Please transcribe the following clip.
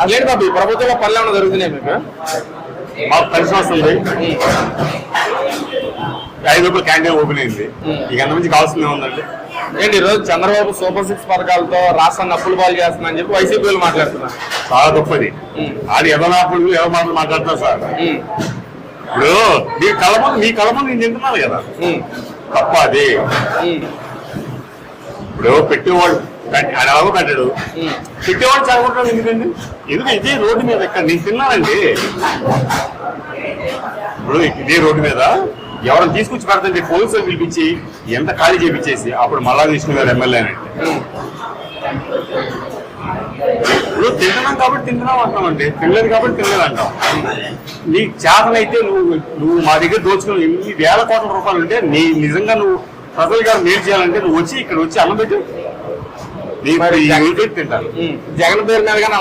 అదేంటి బాబు ఈ ప్రభుత్వంలో పనులు ఏమైనా జరుగుతున్నాయి మీకు? మాకు కలిసి వస్తుంది. 5 రూపాయల క్యాంటీన్ ఓపెన్ అయింది. ఇక అంత నుంచి కావాల్సింది ఏముందండి? ఏంటి ఈరోజు చంద్రబాబు సూపర్ 6 పథకాలతో రాష్ట్రాన్ని అప్పులు పాలు చేస్తున్నా అని చెప్పి వైసీపీలు మాట్లాడుతున్నారు. చాలా గొప్పది. అది ఎవరు అప్పుడు ఎవరు మాటలు మాట్లాడుతున్నారు సార్. ఇప్పుడు మీ కళ ముందు నేను తింటున్నాను కదా, తప్ప అది. ఇప్పుడు పెట్టేవాడు అలాగో కట్టాడు, పెట్టేవాడు చదువుకుంటాడు. ఎందుకండి ఇదే రోడ్డు మీద ఇక్కడ నేను తిన్నానండి. ఇప్పుడు ఇదే రోడ్డు మీద ఎవరైనా తీసుకొచ్చి పెడతండి, పోలీసులు పిలిపించి ఎంత ఖాళీ చేపించేసి అప్పుడు మల్లా విష్ణు గారు ఎమ్మెల్యే అనండి. ఇప్పుడు తింటున్నాం కాబట్టి తింటున్నాం అంటామండి, తినలేదు కాబట్టి తినలేదు అంటాం. నీకు చేతనైతే నువ్వు మా దగ్గర దోచుకుని ఎన్ని వేల కోట్ల రూపాయలు ఉంటే నిజంగా నువ్వు ప్రజలు గారు మేలు చేయాలంటే నువ్వు వచ్చి ఇక్కడ వచ్చి అన్నం పెట్టి తింటాను. జగన్ పేరు మీద